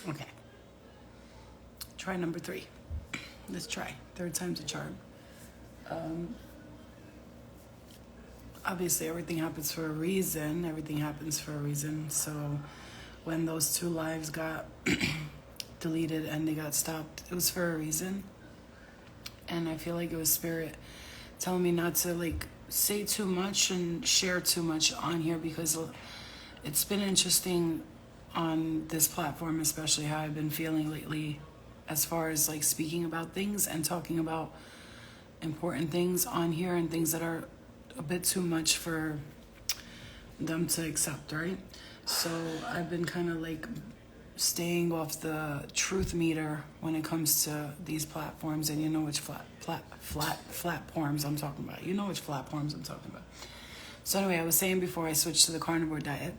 Okay. Try number 3. Let's try. Third time's a charm. Obviously, everything happens for a reason. Everything happens for a reason. So when those 2 lives got deleted and they got stopped, it was for a reason. And I feel like it was spirit telling me not to like say too much and share too much on here, because it's been interesting on this platform, especially how I've been feeling lately as far as like speaking about things and talking about important things on here and things that are a bit too much for them to accept, right? So I've been kind of like staying off the truth meter when it comes to these platforms, and you know which platforms I'm talking about. You know which platforms I'm talking about. So anyway, I was saying before I switched to the carnivore diet,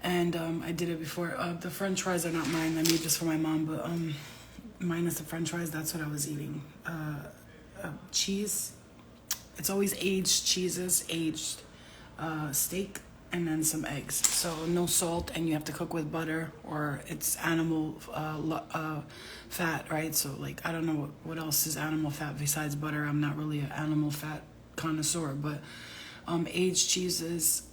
and I did it before. The French fries are not mine. I made this for my mom, but minus the French fries, that's what I was eating. Cheese. It's always aged cheeses, aged steak, and then some eggs. So no salt, and you have to cook with butter, or it's animal fat, right? So like, I don't know what else is animal fat besides butter. I'm not really an animal fat connoisseur, but aged cheeses,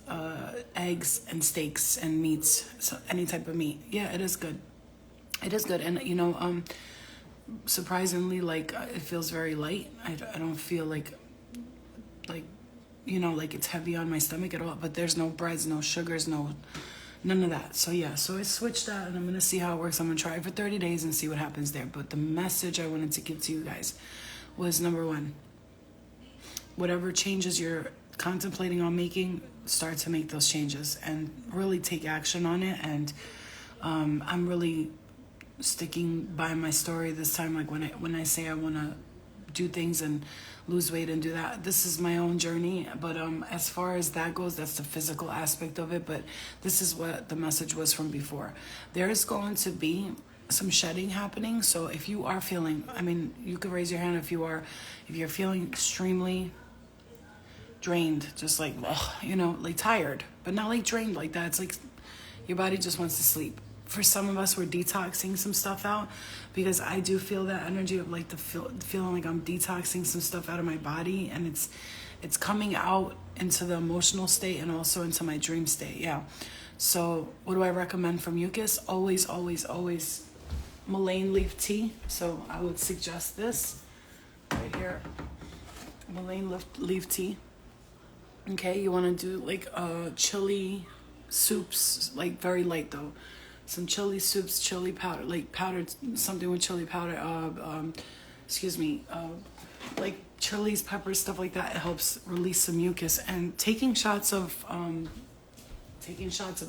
eggs, and steaks and meats. So any type of meat. Yeah, it is good. It is good, and you know, surprisingly, like it feels very light. I don't feel like you know, like it's heavy on my stomach at all, but there's no breads, no sugars, none of that. So yeah, so I switched that, and I'm gonna see how it works. I'm gonna try it for 30 days and see what happens there. But the message I wanted to give to you guys was, number 1, whatever changes you're contemplating on making, start to make those changes and really take action on it. And I'm really sticking by my story this time. Like when I say I want to do things and lose weight and do that, this is my own journey. But as far as that goes, that's the physical aspect of it. But this is what the message was from before. There is going to be some shedding happening. So if you are feeling, I mean, you could raise your hand if you're feeling extremely drained, just like, you know, like tired, but not like drained like that. It's like your body just wants to sleep. For some of us, we're detoxing some stuff out, because I do feel that energy of like the feeling like I'm detoxing some stuff out of my body, and it's coming out into the emotional state and also into my dream state. Yeah. So what do I recommend for mucus? Always mullein leaf tea. So I would suggest this right here, mullein leaf tea. Okay, you want to do like chili soups, like very light though. Some chili soups, chili powder, like powdered something with chili powder. Like chilies, peppers, stuff like that. It helps release some mucus. And taking shots of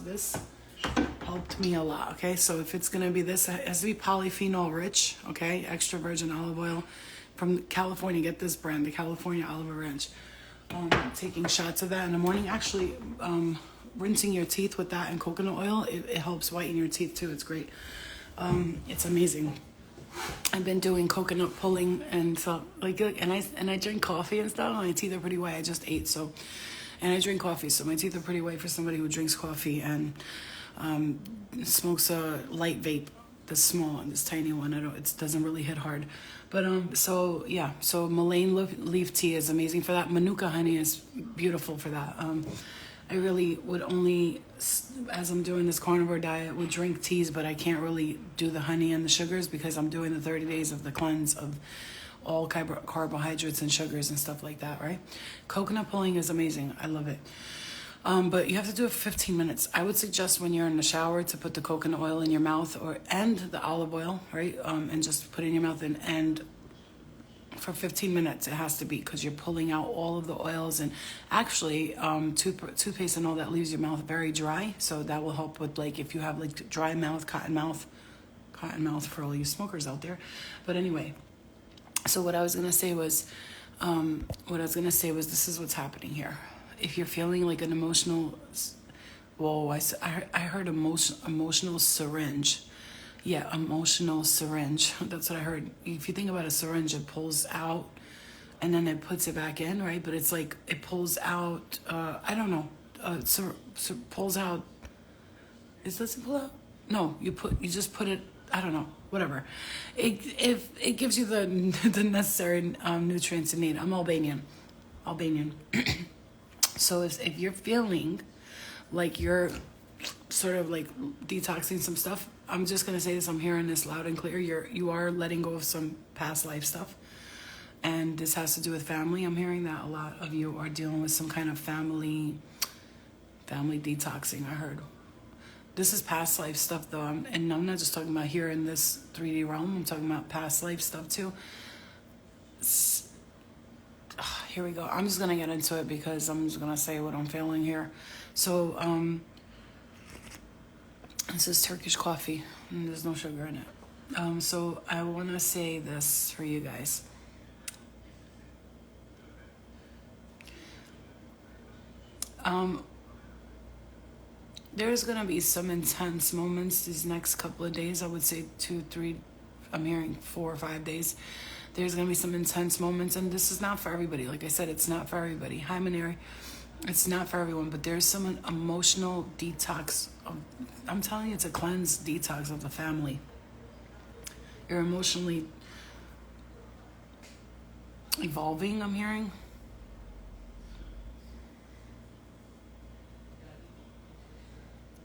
this helped me a lot. Okay, so if it's gonna be this, it has to be polyphenol rich. Okay, extra virgin olive oil from California. Get this brand, the California Olive Ranch. Taking shots of that in the morning. Actually, rinsing your teeth with that and coconut oil, it helps whiten your teeth too. It's great. It's amazing. I've been doing coconut pulling and so like, and I drink coffee and stuff. My teeth are pretty white. I just ate, so, and I drink coffee, so my teeth are pretty white for somebody who drinks coffee and smokes a light vape, this small and this tiny one. It doesn't really hit hard. But so yeah, so mullein leaf tea is amazing for that. Manuka honey is beautiful for that. I really would only, as I'm doing this carnivore diet, would drink teas, but I can't really do the honey and the sugars because I'm doing the 30 days of the cleanse of all carbohydrates and sugars and stuff like that, right? Coconut pulling is amazing. I love it. But you have to do it for 15 minutes. I would suggest when you're in the shower to put the coconut oil in your mouth and the olive oil, right? And just put it in your mouth and for 15 minutes it has to be, because you're pulling out all of the oils, and actually toothpaste and all that leaves your mouth very dry, so that will help with like if you have like dry mouth, cotton mouth for all you smokers out there. But anyway, so what I was gonna say was this is what's happening here. If you're feeling like an emotional, I heard emotional syringe. Yeah, emotional syringe. That's what I heard. If you think about a syringe, it pulls out and then it puts it back in, right? But it's like it pulls out, I don't know, pulls out. Does it pull out? No, you just put it. I don't know, whatever. If it gives you the the necessary nutrients you need. I'm Albanian. So if you're feeling like you're sort of like detoxing some stuff, I'm just gonna say this. I'm hearing this loud and clear. You are letting go of some past life stuff, and this has to do with family. I'm hearing that a lot of you are dealing with some kind of family detoxing. I heard. This is past life stuff though, and I'm not just talking about here in this 3D realm. I'm talking about past life stuff too. Here we go. I'm just gonna get into it because I'm just gonna say what I'm feeling here. So this is Turkish coffee, and there's no sugar in it. So I want to say this for you guys. There's going to be some intense moments these next couple of days. I would say 2, 3, I'm hearing 4 or 5 days. There's going to be some intense moments, and this is not for everybody. Like I said, it's not for everybody. Hi, Maneri. It's not for everyone, but there's some emotional detox. I'm telling you, it's a cleanse detox of the family. You're emotionally evolving, I'm hearing.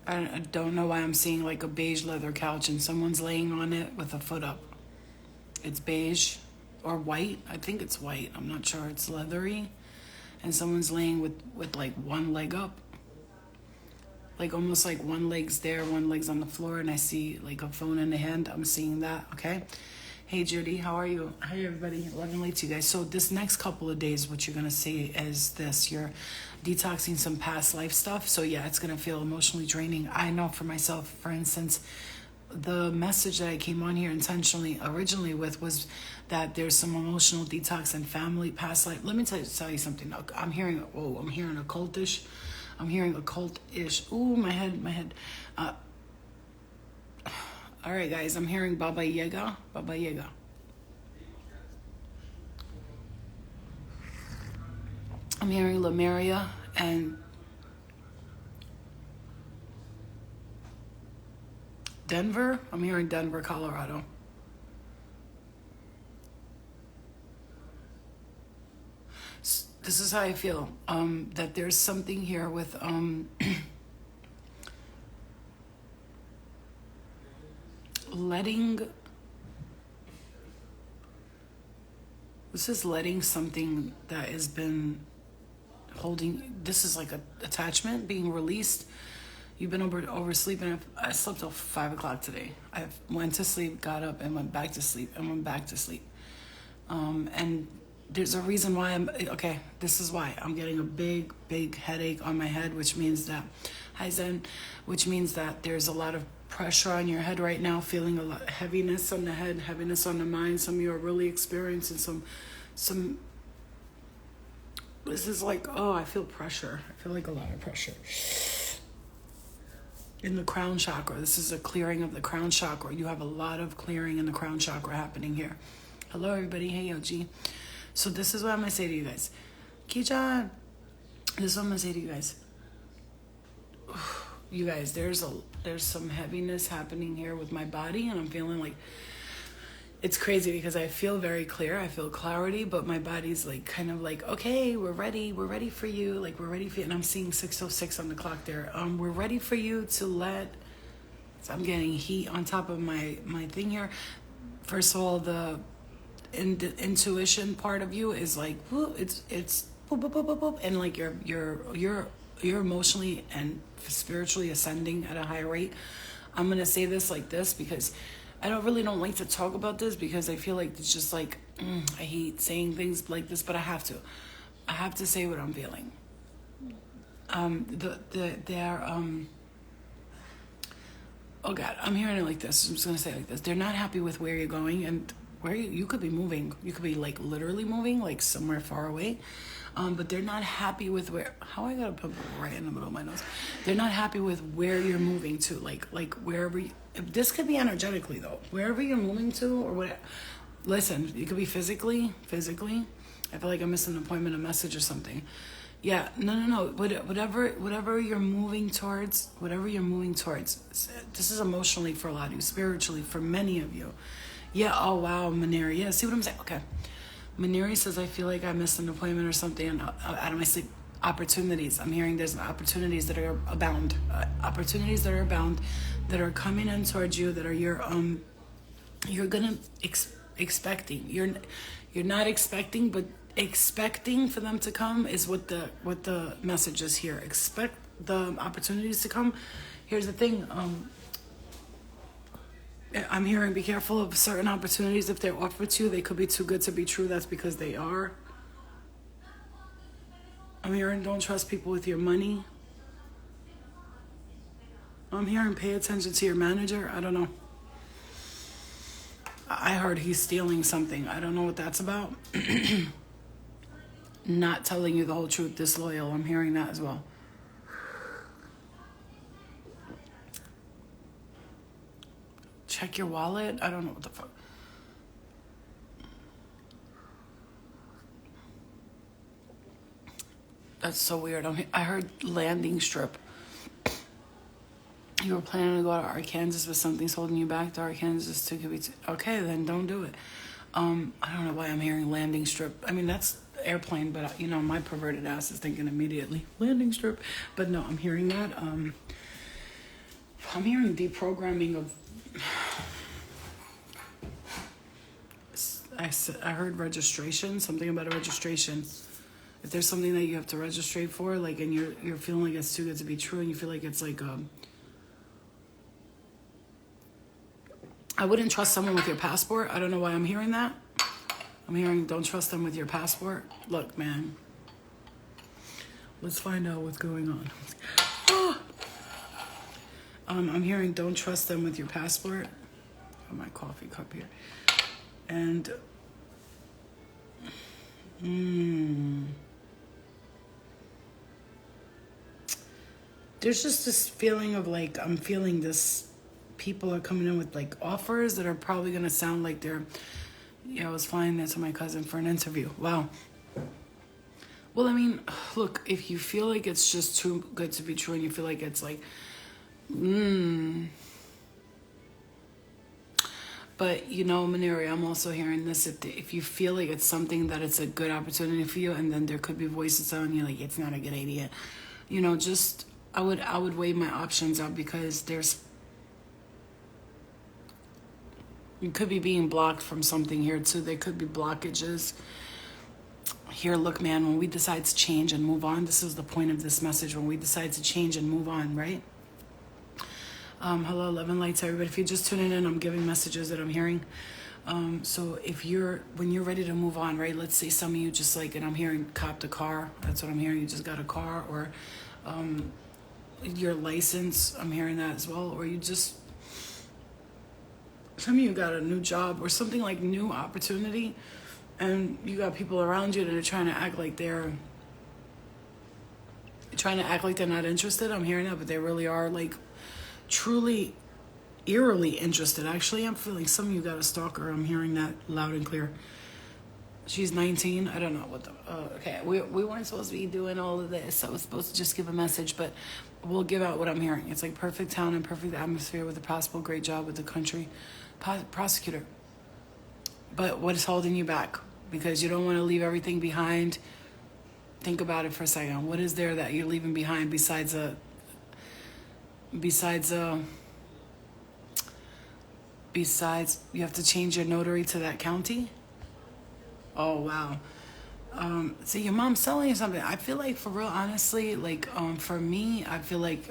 I don't know why I'm seeing like a beige leather couch and someone's laying on it with a foot up. It's beige or white. I think it's white. I'm not sure. It's leathery. And someone's laying with like one leg up. Like almost like one leg's there, one leg's on the floor, and I see like a phone in the hand. I'm seeing that, okay? Hey Judy, how are you? Hi everybody, love and light to you guys. So this next couple of days, what you're gonna see is this. You're detoxing some past life stuff. So yeah, it's gonna feel emotionally draining. I know for myself, for instance, the message that I came on here intentionally originally with was that there's some emotional detox and family past life. Let me tell you something. I'm hearing occultish. I'm hearing occult-ish. Ooh, my head. All right, guys, I'm hearing Baba Yaga. I'm hearing Lemuria and Denver. I'm hearing Denver, Colorado. This is how I feel. That there's something here with letting something that has been holding. This is like a attachment being released. You've been oversleeping. I slept till 5 o'clock today. I went to sleep, got up, and went back to sleep, and went back to sleep. And there's a reason why this is why I'm getting a big headache on my head, which means that, hi Zen, which means that there's a lot of pressure on your head right now, feeling a lot of heaviness on the head, heaviness on the mind. Some of you are really experiencing some, this is like, I feel pressure. I feel like a lot of pressure. In the crown chakra, this is a clearing of the crown chakra. You have a lot of clearing in the crown chakra happening here. Hello everybody, hey OG. So this is what I'm going to say to you guys. Kijan, this is what I'm going to say to you guys. You guys, there's some heaviness happening here with my body, and I'm feeling like it's crazy because I feel very clear. I feel clarity, but my body's like kind of like, okay, we're ready for you. Like, we're ready for you. And I'm seeing 6:06 on the clock there. We're ready for you to so I'm getting heat on top of my thing here. First of all, the intuition part of you is like, whoo, it's boop, boop, boop, boop, boop, and like you're emotionally and spiritually ascending at a high rate. I'm gonna say this like this because I don't like to talk about this because I feel like it's just like I hate saying things like this, but I have to say what I'm feeling. Oh God, I'm hearing it like this. I'm just gonna say it like this. They're not happy with where you're going, and where you could be moving. You could be like literally moving, like somewhere far away. But they're not happy with how I got a pimple right in the middle of my nose. They're not happy with where you're moving to, like wherever. This could be energetically though, wherever you're moving to or whatever. Listen, it could be physically. I feel like I missed an appointment, a message or something. Yeah, no. Whatever you're moving towards, this is emotionally for a lot of you, spiritually for many of you. Yeah, oh wow, Maneri. Yeah, see what I'm saying? Okay. Maneri says, I feel like I missed an appointment or something out of my sleep. Opportunities. I'm hearing there's opportunities that are abound. Opportunities that are abound, that are coming in towards you, that are you're gonna expecting. You're not expecting, but expecting for them to come is what the message is here. Expect the opportunities to come. Here's the thing. I'm hearing be careful of certain opportunities. If they're offered to you, they could be too good to be true. That's because they are. I'm hearing don't trust people with your money. I'm hearing pay attention to your manager. I don't know. I heard he's stealing something. I don't know what that's about. Not telling you the whole truth, disloyal. I'm hearing that as well. Check your wallet. I don't know what the fuck. That's so weird. I heard landing strip. You were planning to go to Arkansas, but something's holding you back to Arkansas too. Okay, then don't do it. I don't know why I'm hearing landing strip. I mean, that's airplane, but my perverted ass is thinking immediately landing strip. But no, I'm hearing that. I'm hearing deprogramming of. I heard registration. Something about a registration. If there's something that you have to register for, like, and you're feeling like it's too good to be true, and you feel like it's like I wouldn't trust someone with your passport. I don't know why I'm hearing that. I'm hearing don't trust them with your passport. Look, man. Let's find out what's going on. I'm hearing don't trust them with your passport. Got my coffee cup here. And there's just this feeling of like, I'm feeling this, people are coming in with like offers that are probably going to sound like they're, I was flying there to my cousin for an interview. Wow. Well, I mean, look, if you feel like it's just too good to be true and you feel like it's like, But, Maneri, I'm also hearing this. If you feel like it's something that it's a good opportunity for you, and then there could be voices telling you like it's not a good idea, just I would weigh my options out, because you could be being blocked from something here too. There could be blockages. Here, look, man, when we decide to change and move on, this is the point of this message. When we decide to change and move on, right? Hello, Love and Light to everybody. If you're just tuning in, I'm giving messages that I'm hearing. So when you're ready to move on, right? Let's say some of you just like, and I'm hearing copped a car. That's what I'm hearing. You just got a car, or your license. I'm hearing that as well. Or some of you got a new job or something, like new opportunity, and you got people around you that are trying to act like they're not interested. I'm hearing that, but they really are, like, truly, eerily interested. Actually, I'm feeling some of you got a stalker. I'm hearing that loud and clear. She's 19. I don't know what the... okay, we weren't supposed to be doing all of this. I was supposed to just give a message, but we'll give out what I'm hearing. It's like perfect town and perfect atmosphere with a possible great job with the country prosecutor. But what is holding you back? Because you don't want to leave everything behind. Think about it for a second. What is there that you're leaving behind besides you have to change your notary to that county? Oh, wow. See, your mom's telling you something. I feel like, for real, honestly, like, for me, I feel like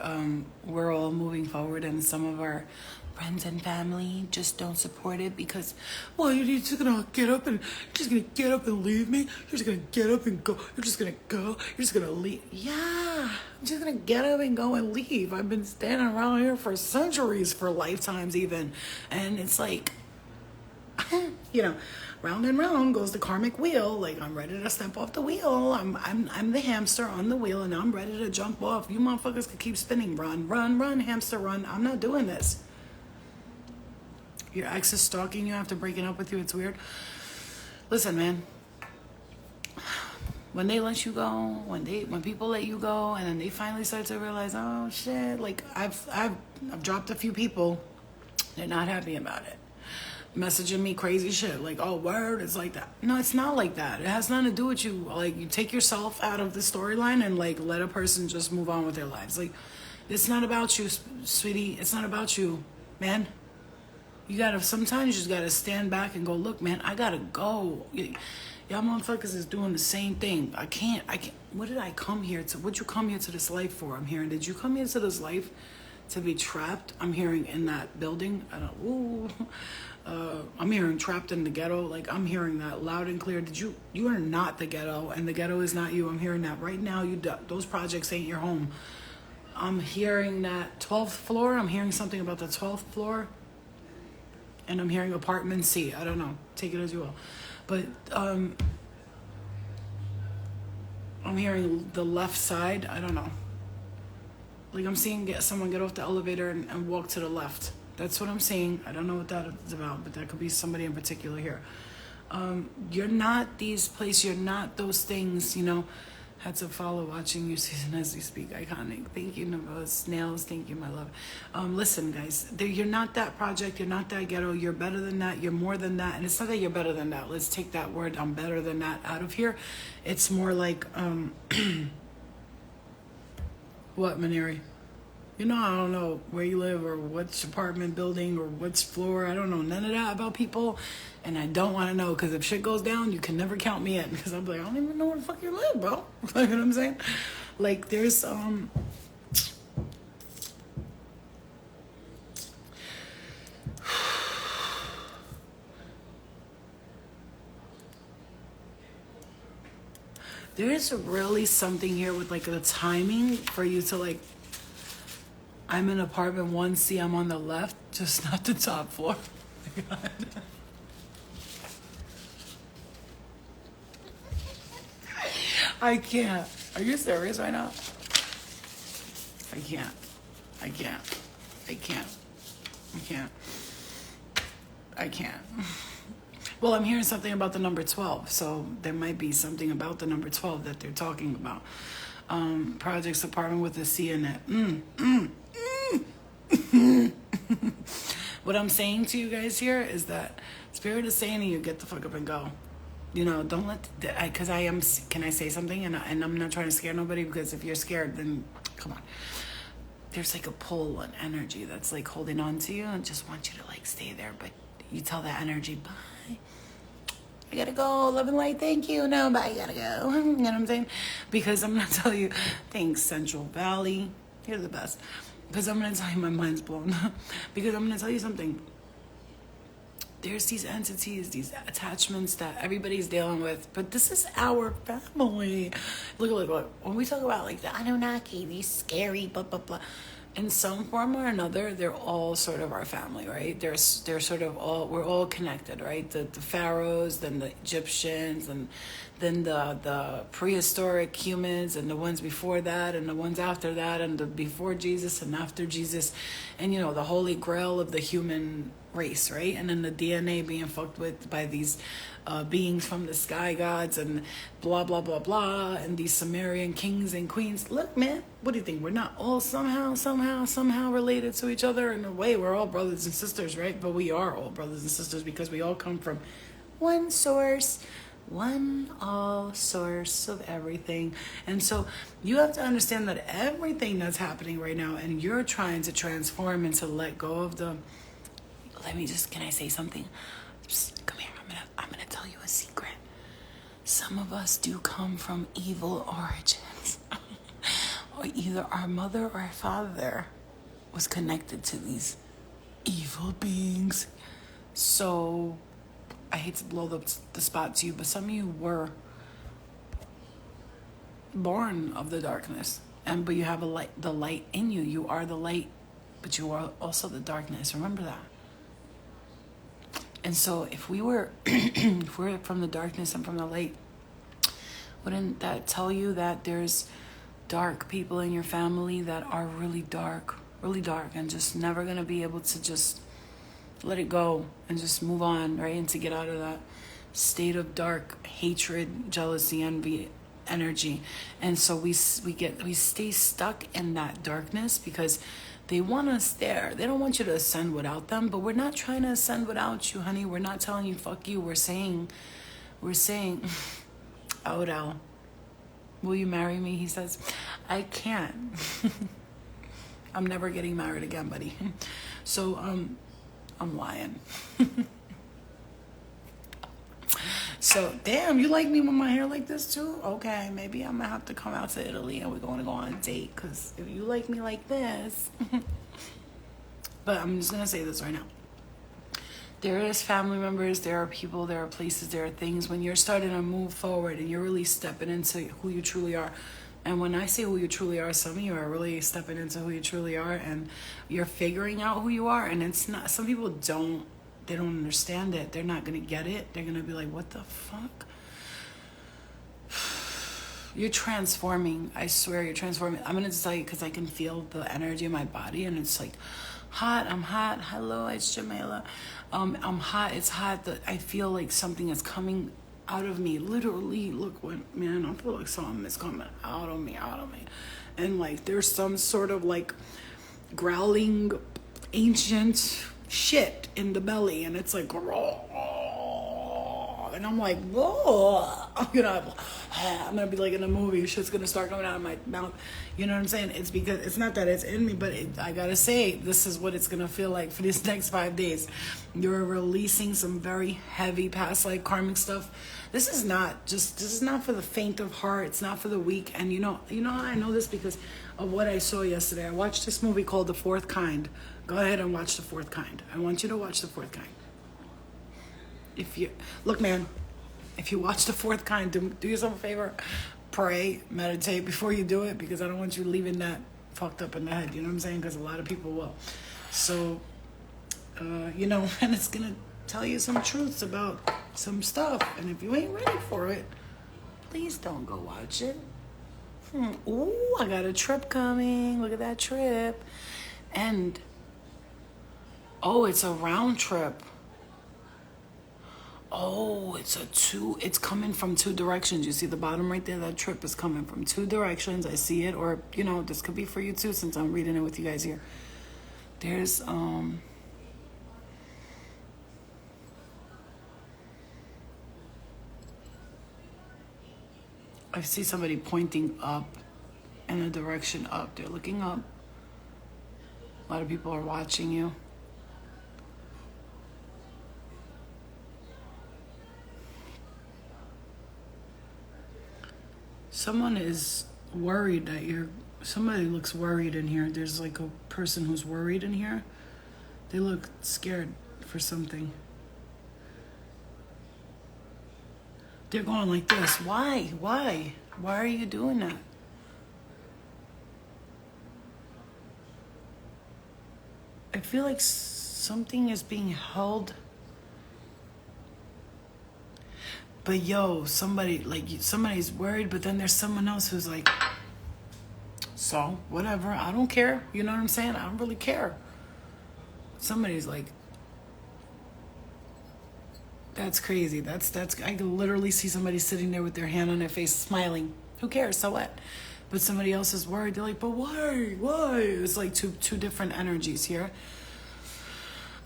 we're all moving forward, and some of our friends and family just don't support it because, well, you're just gonna get up and leave me. You're just gonna get up and go. You're just gonna go. You're just gonna leave. Yeah, I'm just gonna get up and go and leave. I've been standing around here for centuries, for lifetimes even, and it's like, round and round goes the karmic wheel. Like, I'm ready to step off the wheel. I'm the hamster on the wheel, and I'm ready to jump off. You motherfuckers could keep spinning. Run, run, run, hamster, run. I'm not doing this. Your ex is stalking you after breaking up with you. It's weird. Listen, man. when they let you go, when people let you go, and then they finally start to realize, oh shit, like I've dropped a few people, they're not happy about it, messaging me crazy shit like, oh word, it's like that. No, it's not like that. It has nothing to do with you. Like, you take yourself out of the storyline and like let a person just move on with their lives. Like, it's not about you, sweetie. It's not about you, man. You gotta, sometimes you just gotta stand back and go, look, man, I gotta go. Y'all motherfuckers is doing the same thing. I can't, what did I come here to? What'd you come here to this life for? I'm hearing, did you come here to this life to be trapped? I'm hearing in that building. I don't, I'm hearing trapped in the ghetto. Like, I'm hearing that loud and clear. You are not the ghetto, and the ghetto is not you. I'm hearing that right now. Those projects ain't your home. I'm hearing that 12th floor. I'm hearing something about the 12th floor. And I'm hearing apartment C. I don't know. Take it as you will. But I'm hearing the left side. I don't know. Like, I'm seeing someone get off the elevator and walk to the left. That's what I'm seeing. I don't know what that is about, but that could be somebody in particular here. You're not these places. You're not those things, you know. Had to follow watching you season as we speak. Iconic. Thank you, Nova. Snails. Thank you, my love. Listen, guys. You're not that project. You're not that ghetto. You're better than that. You're more than that. And it's not that you're better than that. Let's take that word, I'm better than that, out of here. It's more like, what, Maneri? You know, I don't know where you live or which apartment building or which floor. I don't know none of that about people. And I don't want to know, because if shit goes down, you can never count me in. Because I'm like, I don't even know where the fuck you live, bro. You know what I'm saying? Like, there's, there is really something here with, like, the timing for you to, like, I'm in apartment 1C, I'm on the left, just not the top floor. Oh my God. I can't. Are you serious right now? I can't. I can't. I can't. I can't. I can't. Well, I'm hearing something about the number 12, so there might be something about the number 12 that they're talking about. Projects apartment with a C in it. What I'm saying to you guys here is that Spirit is saying to you, get the fuck up and go. You know, don't let, because I am, can I say something? And I'm not trying to scare nobody, because if you're scared, then come on. There's like a pull and energy that's like holding on to you and just want you to like stay there. But you tell that energy, bye. I gotta go. Love and light. Thank you. No, bye. I gotta go. You know what I'm saying? Because I'm gonna tell you, thanks, Central Valley. You're the best. Because I'm gonna tell you, my mind's blown. Because I'm gonna tell you something. There's these entities, these attachments that everybody's dealing with, but this is our family. Look. When we talk about like the Anunnaki, these scary, blah, blah, blah, in some form or another, they're all sort of our family, right? They're sort of all, we're all connected, right? The pharaohs, then the Egyptians, and then the prehistoric humans, and the ones before that, and the ones after that, and the before Jesus and after Jesus, and, you know, the holy grail of the human race, right? And then the DNA being fucked with by these beings from the sky gods and blah, blah, blah, blah, and these Sumerian kings and queens. Look, man, what do you think? We're not all somehow related to each other? In a way, we're all brothers and sisters, right? But we are all brothers and sisters because we all come from one source, one all source of everything. And so you have to understand that everything that's happening right now, and you're trying to transform and to let go of the, can I say something? Psst, come here, I'm gonna tell you a secret. Some of us do come from evil origins. Or either our mother or our father was connected to these evil beings. So I hate to blow the spot to you, but some of you were born of the darkness, but you have the light in you. You are the light, but you are also the darkness. Remember that. And so if we're from the darkness and from the light, wouldn't that tell you that there's dark people in your family that are really dark, and just never gonna be able to just let it go and just move on, right? And to get out of that state of dark hatred, jealousy, envy, energy. And so we stay stuck in that darkness because they want us there. They don't want you to ascend without them, but we're not trying to ascend without you, honey. We're not telling you fuck you. We're saying Odell, will you marry me? He says, I can't. I'm never getting married again, buddy. So I'm lying. So, damn, you like me with my hair like this too? Okay, maybe I'm gonna have to come out to Italy and we're gonna go on a date, because if you like me like this. But I'm just gonna say this right now. There is family members, there are people, there are places, there are things. When you're starting to move forward and you're really stepping into who you truly are. And when I say who you truly are, some of you are really stepping into who you truly are, and you're figuring out who you are. And it's not, some people don't understand it. They're not going to get it. They're going to be like, what the fuck? You're transforming. I swear you're transforming. I'm going to tell you because I can feel the energy in my body, and it's like hot. I'm hot. Hello, it's Jamila. I'm hot. It's hot. I feel like something is coming out of me. Literally, look what, man, I feel like something is coming out of me. And like there's some sort of like growling ancient shit in the belly, and it's like, and I'm like, whoa, you know, I'm gonna be like in a movie, shit's gonna start coming out of my mouth. You know what I'm saying? It's because it's not that it's in me, but I gotta say, this is what it's gonna feel like for these next 5 days. You're releasing some very heavy past life karmic stuff. This is not for the faint of heart. It's not for the weak. And you know how I know this? Because of what I saw yesterday. I watched this movie called The Fourth Kind. Go ahead and watch The Fourth Kind. I want you to watch The Fourth Kind. Look, man, if you watch The Fourth Kind, do yourself a favor, pray, meditate before you do it, because I don't want you leaving that fucked up in the head. You know what I'm saying? Because a lot of people will. So, and it's gonna tell you some truths about some stuff, and if you ain't ready for it, please don't go watch it. Ooh, I got a trip coming. Look at that trip. And it's a round trip. It's coming from 2 directions. You see the bottom right there? That trip is coming from 2 directions. I see it. Or, this could be for you too, since I'm reading it with you guys here. There's, I see somebody pointing up in a direction up. They're looking up. A lot of people are watching you. Someone is worried that somebody looks worried in here. There's like a person who's worried in here. They look scared for something. They're going like this. Why? Why are you doing that? I feel like something is being held. But somebody's worried, but then there's someone else who's like, so, whatever, I don't care. You know what I'm saying? I don't really care. Somebody's like, that's crazy. I can literally see somebody sitting there with their hand on their face smiling. Who cares? So what? But somebody else is worried. They're like, but why? It's like two different energies here.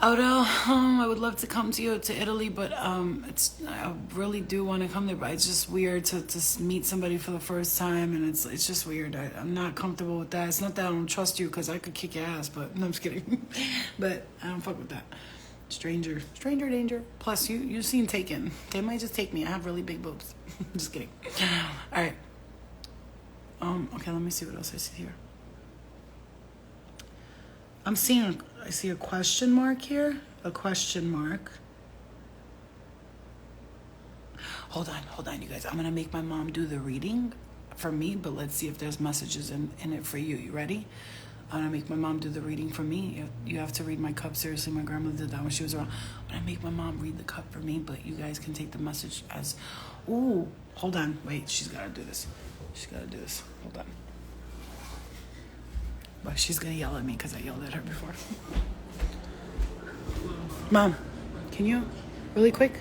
Odell, I would love to come to Italy, but I really do want to come there, but it's just weird to meet somebody for the first time, and it's just weird. I'm not comfortable with that. It's not that I don't trust you, because I could kick your ass, but no, I'm just kidding. But I don't fuck with that. Stranger danger. Plus, you've seen Taken. They might just take me. I have really big boobs. Just kidding. All right. Okay, let me see what else I see here. I see a question mark here. A question mark. Hold on, you guys. I'm going to make my mom do the reading for me, but let's see if there's messages in it for you. You ready? I'm going to make my mom do the reading for me. You have to read my cup. Seriously, my grandmother did that when she was around. I'm going to make my mom read the cup for me, but you guys can take the message as... Ooh, hold on. Wait, she's got to do this. Hold on. But she's going to yell at me because I yelled at her before. Mom, can you, really quick?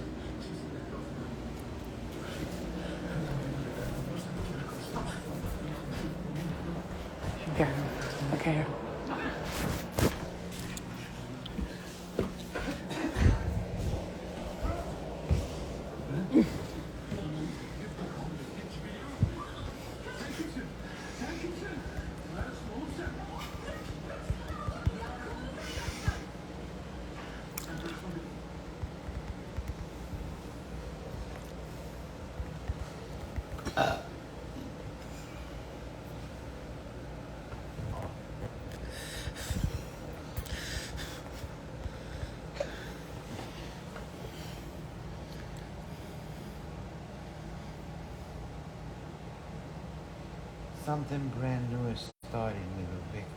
Something brand new is starting with a victory.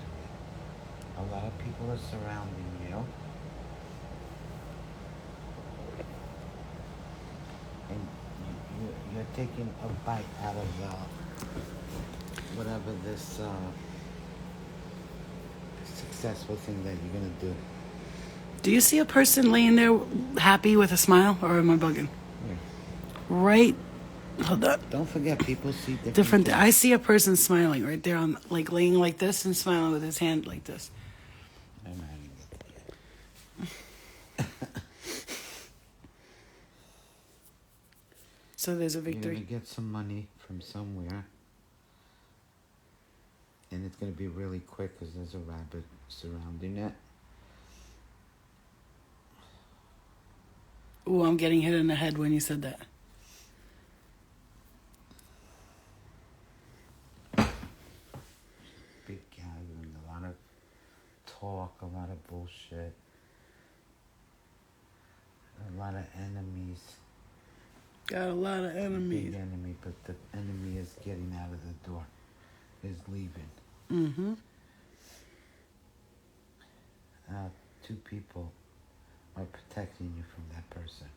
A lot of people are surrounding you, and you're taking a bite out of whatever this successful thing that you're gonna do. Do you see a person laying there happy with a smile, or am I bugging? Yeah. Right. Hold on. Don't forget, people see Different. things. I see a person smiling right there on, like, laying like this and smiling with his hand like this. So there's a You're victory. gonna get some money from somewhere, and it's gonna be really quick because there's a rabbit surrounding it. Ooh, I'm getting hit in the head when you said that. Big gathering, a lot of talk, a lot of bullshit, a lot of enemies. Got a lot of enemies. Big enemy, but the enemy is getting out of the door, is leaving. Mm-hmm. Two people are protecting you from that person,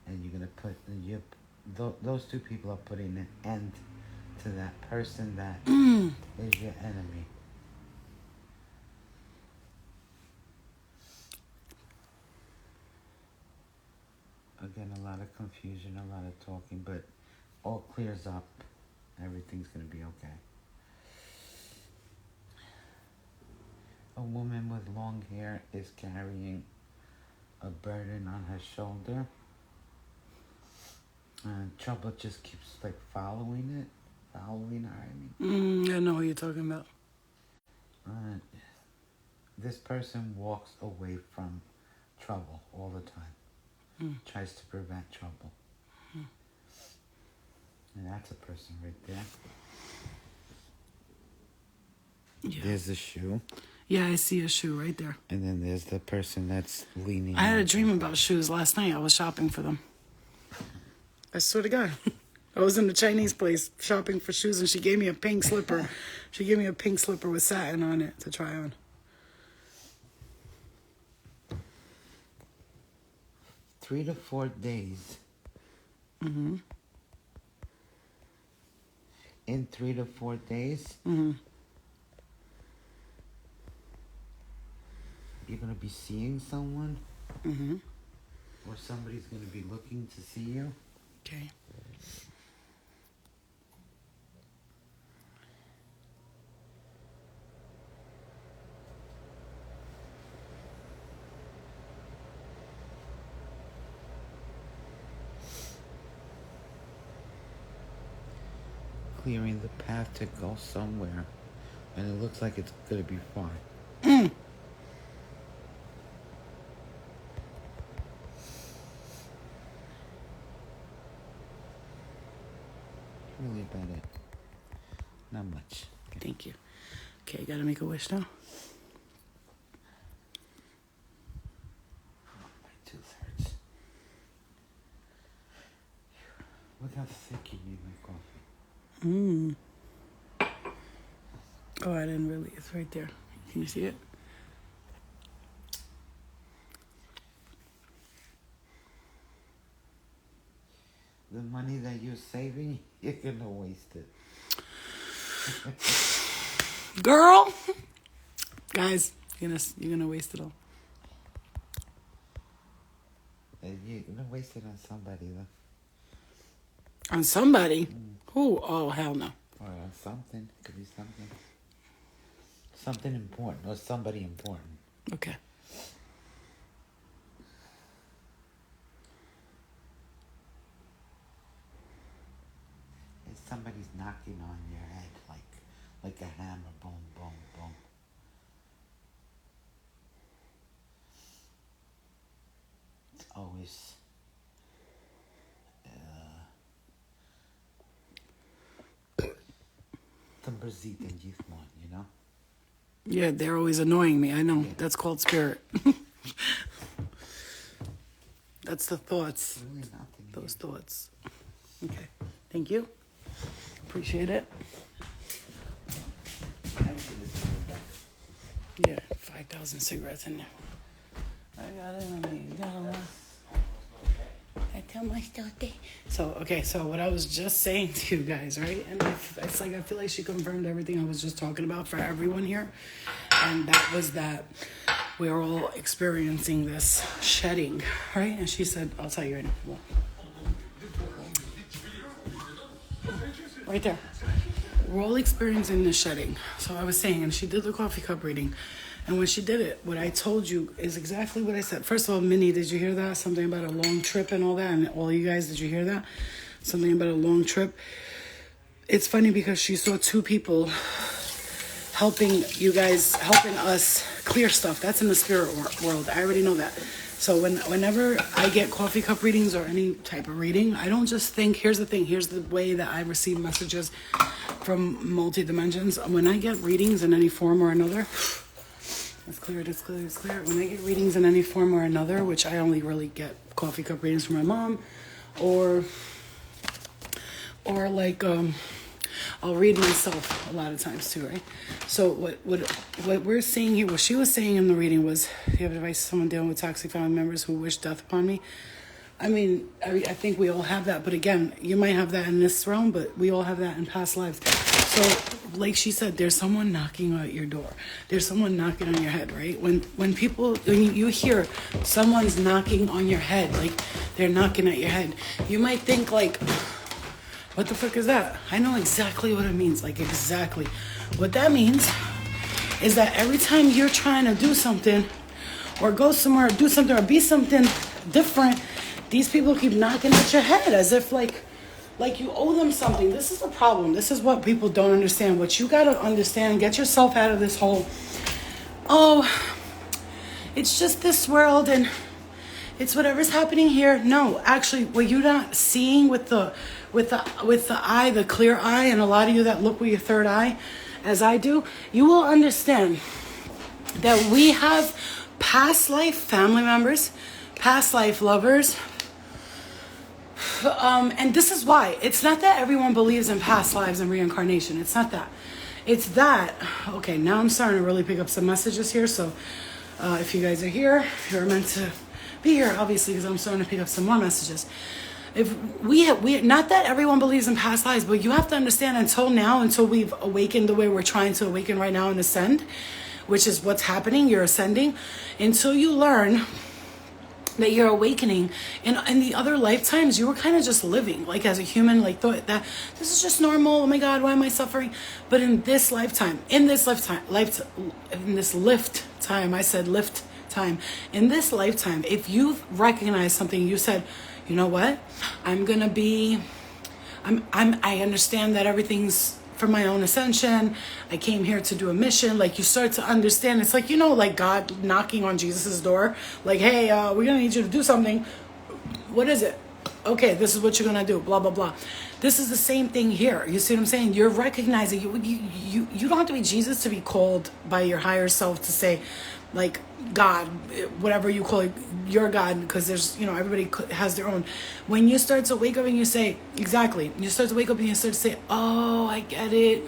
and you're gonna put those two people are putting an end to that person that is your enemy. Again, a lot of confusion, a lot of talking, but all clears up. Everything's gonna be okay. A woman with long hair is carrying a burden on her shoulder. And trouble just keeps like following her, I mean. I know who you're talking about. This person walks away from trouble all the time. Tries to prevent trouble. And that's a person right there. Yeah. There's the shoe. Yeah, I see a shoe right there. And then there's the person that's leaning. I had a dream about shoes last night. I was shopping for them. I swear to God. I was in the Chinese place shopping for shoes, and she gave me a pink slipper. She gave me a pink slipper with satin on it to try on. 3 to 4 days. Mm-hmm. In 3 to 4 days, Mm-hmm. you're going to be seeing someone. Mm-hmm. Or somebody's going to be looking to see you. Okay. Clearing the path to go somewhere. And it looks like it's going to be far. Really about it. Not much. Okay. Thank you. Okay, gotta make a wish now. My tooth hurts. Look how thick you made my coffee. Oh, I didn't really. It's right there. Can you see it? The money that you're saving, you're gonna waste it. Girl! Guys, you're gonna waste it all. You're gonna waste it on somebody, though. On somebody? Who? Oh, hell no. Or on something. Could be something. Something important. Or somebody important. Okay. If somebody's knocking on your head like a hammer. Boom, boom, boom. It's always Brazita and Githmon, you know? Yeah, they're always annoying me. I know. Yeah. That's called spirit. That's the thoughts. Really nothing. Those thoughts. Okay. Thank you. Appreciate it. Yeah, 5,000 cigarettes in there. I got it on me. I tell my story. So, okay, so what I was just saying to you guys, right? And it's like I feel like she confirmed everything I was just talking about for everyone here. And that was that we're all experiencing this shedding, right? And she said, I'll tell you right now. Right there. We're all experiencing this shedding. So I was saying, and she did the coffee cup reading. And when she did it, what I told you is exactly what I said. First of all, Minnie, did you hear that? Something about a long trip and all that. And all you guys, did you hear that? Something about a long trip. It's funny because she saw two people helping you guys, helping us clear stuff. That's in the spirit world. I already know that. So whenever I get coffee cup readings or any type of reading, I don't just think, here's the thing, here's the way that I receive messages from multi-dimensions. When I get readings in any form or another, it's clear. When I get readings in any form or another, which I only really get coffee cup readings from my mom, or like I'll read myself a lot of times too, right? So what we're seeing here, what she was saying in the reading was, if you have advice to someone dealing with toxic family members who wish death upon me. I mean, I think we all have that, but again, you might have that in this realm, but we all have that in past lives. So, like she said, there's someone knocking at your door. There's someone knocking on your head, right? When you hear someone's knocking on your head, like they're knocking at your head, you might think like, what the fuck is that? I know exactly what it means, like exactly. What that means is that every time you're trying to do something or go somewhere or do something or be something different, these people keep knocking at your head as if like you owe them something. This is the problem. This is what people don't understand. What you got to understand, get yourself out of this whole, oh, it's just this world and it's whatever's happening here. No, actually, what you're not seeing with the eye, the clear eye, and a lot of you that look with your third eye, as I do, you will understand that we have past life family members, past life lovers. And this is why. It's not that everyone believes in past lives and reincarnation. It's not that. It's that, okay, now I'm starting to really pick up some messages here. So if you guys are here, you're meant to be here, obviously, because I'm starting to pick up some more messages. If we not that everyone believes in past lives, but you have to understand until we've awakened the way we're trying to awaken right now and ascend, which is what's happening, you're ascending, until you learn that you're awakening. In the other lifetimes, you were kind of just living, like as a human, like thought that this is just normal. Oh my God, why am I suffering? But in this lifetime, in this lifetime, if you've recognized something, you said, you know what? I understand that everything's for my own ascension. I came here to do a mission. Like you start to understand. It's like, like God knocking on Jesus's door. Like, hey, we're going to need you to do something. What is it? Okay, this is what you're going to do. Blah, blah, blah. This is the same thing here. You see what I'm saying? You're recognizing, you don't have to be Jesus to be called by your higher self to say, like, God, whatever you call it, your God, because there's, everybody has their own. When you start to wake up and you say, exactly, you start to wake up and you start to say, oh, I get it.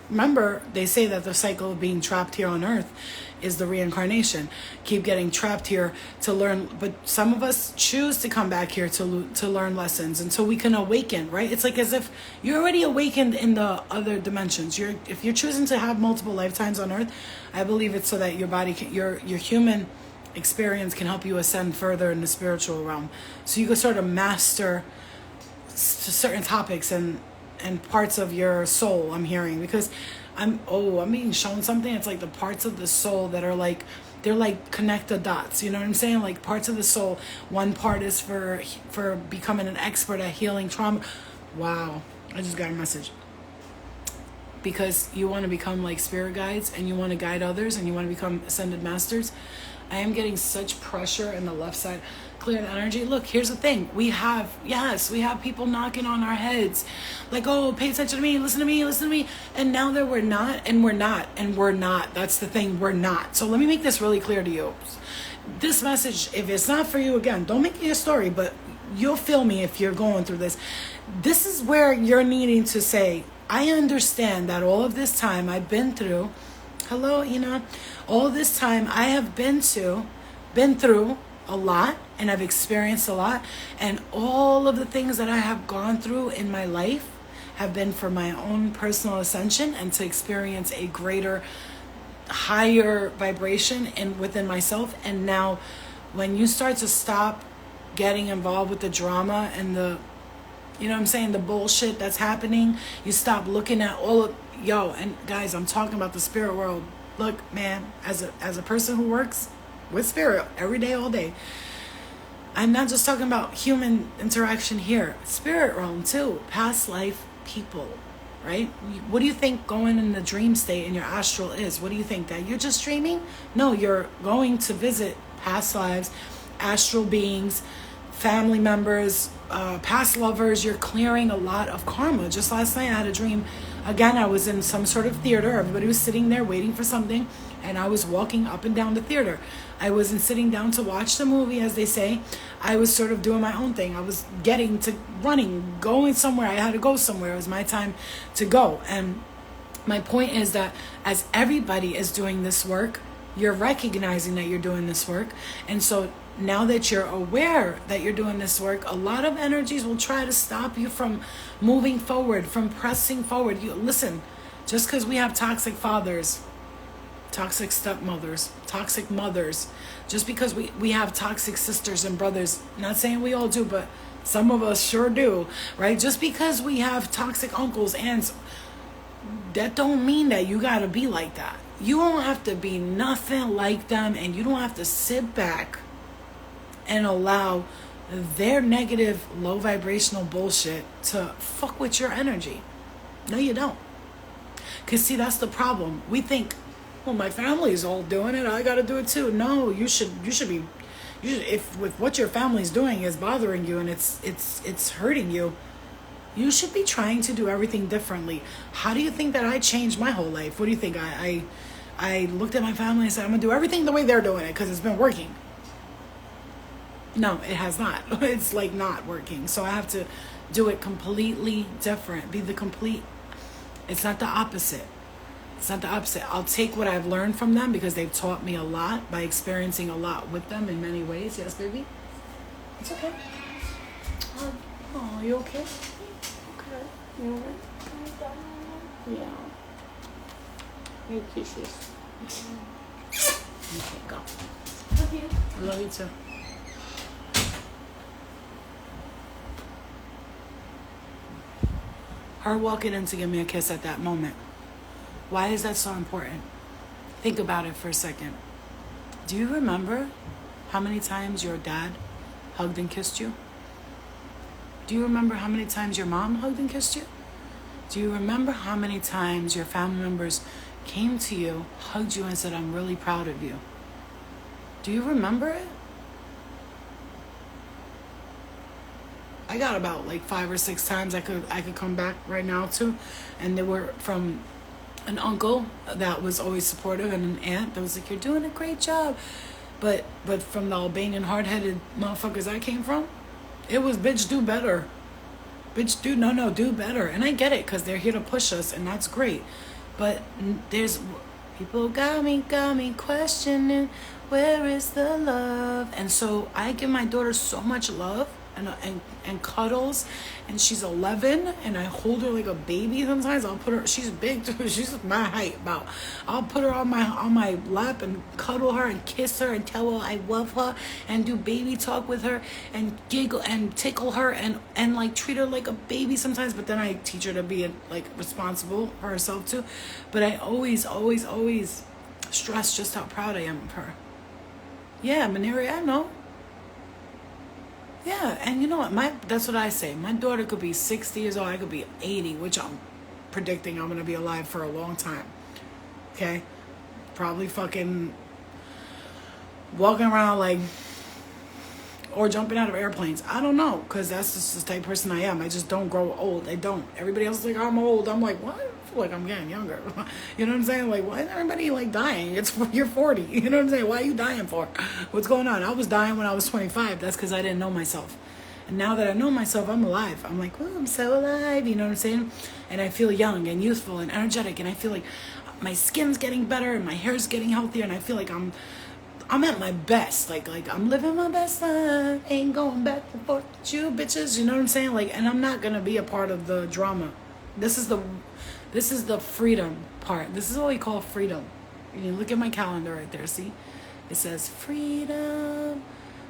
Remember, they say that the cycle of being trapped here on earth is the reincarnation. Keep getting trapped here to learn, but some of us choose to come back here to learn lessons until we can awaken, right? It's like as if you're already awakened in the other dimensions. If you're choosing to have multiple lifetimes on earth, I believe it's so that your body your human experience can help you ascend further in the spiritual realm, so you can sort of master certain topics and parts of your soul. I'm hearing, because I'm being shown something. It's like the parts of the soul that are like, they're like connect the dots. You know what I'm saying? Like parts of the soul. One part is for becoming an expert at healing trauma. Wow, I just got a message. Because you want to become like spirit guides and you want to guide others and you want to become ascended masters. I am getting such pressure in the left side. Clear the energy. Look, here's the thing. We have people knocking on our heads. Like, oh, pay attention to me, listen to me, listen to me. And now that we're not, and we're not, and we're not. That's the thing, we're not. So let me make this really clear to you. This message, if it's not for you, again, don't make it your story, but you'll feel me if you're going through this. This is where you're needing to say, I understand that all of this time I've been through, hello, all this time I have been through a lot, and I've experienced a lot, and all of the things that I have gone through in my life have been for my own personal ascension and to experience a greater, higher vibration within myself. And now when you start to stop getting involved with the drama and the the bullshit that's happening, you stop looking at and guys, I'm talking about the spirit world. Look, man, as a person who works with spirit every day, all day, I'm not just talking about human interaction here, spirit realm too, past life people, right? What do you think going in the dream state in your astral is? What do you think, that you're just dreaming? No, you're going to visit past lives, astral beings, family members, past lovers. You're clearing a lot of karma. Just last night I had a dream. Again, I was in some sort of theater. Everybody was sitting there waiting for something, and I was walking up and down the theater. I wasn't sitting down to watch the movie, as they say. I was sort of doing my own thing. I was getting to running, going somewhere. I had to go somewhere. It was my time to go. And my point is that as everybody is doing this work, you're recognizing that you're doing this work. And so now that you're aware that you're doing this work, a lot of energies will try to stop you from moving forward, from pressing forward. Listen, just because we have toxic fathers, toxic stepmothers, toxic mothers, just because we have toxic sisters and brothers, not saying we all do, but some of us sure do, right? Just because we have toxic uncles, aunts, that don't mean that you gotta be like that. You don't have to be nothing like them, and you don't have to sit back and allow their negative, low vibrational bullshit to fuck with your energy. No, you don't. Because see, that's the problem. We think, well, my family's all doing it, I gotta do it too. No, you should be, if with what your family's doing is bothering you and it's hurting you, you should be trying to do everything differently. How do you think that I changed my whole life? What do you think? I looked at my family and said, I'm gonna do everything the way they're doing it because it's been working. No, it has not. It's like not working. So I have to do it completely different. It's not the opposite. It's not the opposite. I'll take what I've learned from them because they've taught me a lot by experiencing a lot with them in many ways. Yes, baby? It's okay. Oh, you okay? Okay. You alright? Yeah. You kisses. Okay, go. Love you. I love you too. Her walking in to give me a kiss at that moment. Why is that so important? Think about it for a second. Do you remember how many times your dad hugged and kissed you? Do you remember how many times your mom hugged and kissed you? Do you remember how many times your family members came to you, hugged you, and said, I'm really proud of you? Do you remember it? I got about like 5 or 6 times I could come back right now to, and they were from an uncle that was always supportive and an aunt that was like, you're doing a great job. But from the Albanian hard-headed motherfuckers I came from, it was bitch, do better. Bitch, do better. And I get it because they're here to push us, and that's great. But there's people got me questioning, where is the love? And so I give my daughter so much love and cuddles, and she's 11, and I hold her like a baby sometimes. I'll put her, she's big too, she's my height about. I'll put her on my lap and cuddle her and kiss her and tell her I love her and do baby talk with her and giggle and tickle her and like treat her like a baby sometimes, but then I teach her to be like responsible for herself too. But I always stress just how proud I am of her. Yeah, Maneri, I know. Yeah, and you know what? That's what I say. My daughter could be 60 years old. I could be 80, which I'm predicting I'm going to be alive for a long time. Okay? Probably fucking walking around like, or jumping out of airplanes. I don't know, because that's just the type of person I am. I just don't grow old. I don't. Everybody else is like, I'm old. I'm like, what? I feel like I'm getting younger. You know what I'm saying? Like, why is everybody like dying? You're 40. You know what I'm saying? Why are you dying for? What's going on? I was dying when I was 25. That's because I didn't know myself. And now that I know myself, I'm alive. I'm like, oh, I'm so alive. You know what I'm saying? And I feel young and youthful and energetic. And I feel like my skin's getting better and my hair's getting healthier. And I feel like I'm at my best. Like I'm living my best life. Ain't going back and forth with you bitches. You know what I'm saying? Like, and I'm not gonna be a part of the drama. This is the freedom part. This is what we call freedom. You look at my calendar right there, see? It says freedom,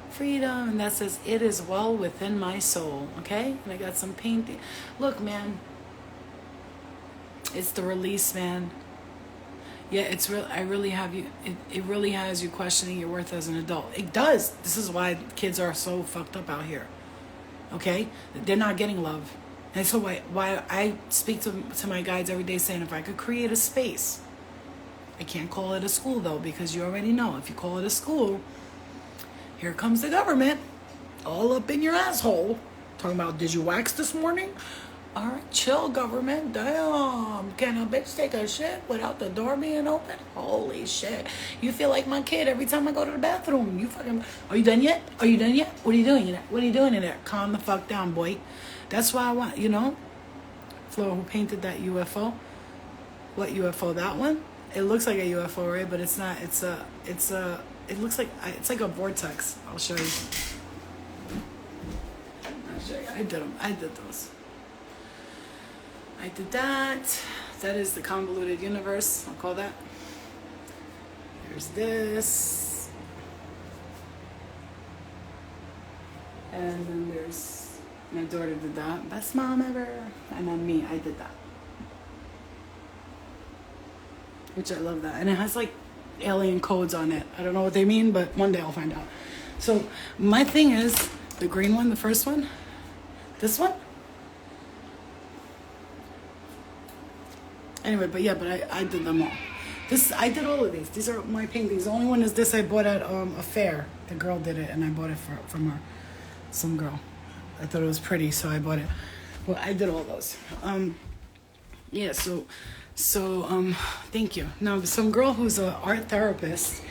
freedom, and that says it is well within my soul. Okay? And I got some painting. Look, man. It's the release, man. Yeah, it's real. I really have you. It really has you questioning your worth as an adult. It does. This is why kids are so fucked up out here. Okay, they're not getting love, and so why I speak to my guides every day saying if I could create a space, I can't call it a school though because you already know if you call it a school, here comes the government, all up in your asshole, talking about did you wax this morning? All right, chill, government. Damn, can a bitch take a shit without the door being open? Holy shit. You feel like my kid every time I go to the bathroom. You fucking, are you done yet? Are you done yet? What are you doing in there? What are you doing in there? Calm the fuck down, boy. That's why I want, Flo, who painted that UFO? What UFO? That one? It looks like a UFO, right? But it's not. It looks like, it's like a vortex. I'll show you. I did them. I did those. I did that. That is the convoluted universe. I'll call that. There's this. And then there's my daughter did that. Best mom ever. And then me, I did that. Which I love that. And it has like alien codes on it. I don't know what they mean, but one day I'll find out. So my thing is the green one, the first one. This one. Anyway, but I did them all. I did all of these. These are my paintings. The only one is this I bought at a fair. The girl did it, and I bought it from her. Some girl. I thought it was pretty, so I bought it. Well, I did all those. Yeah, so thank you. Now, some girl who's an art therapist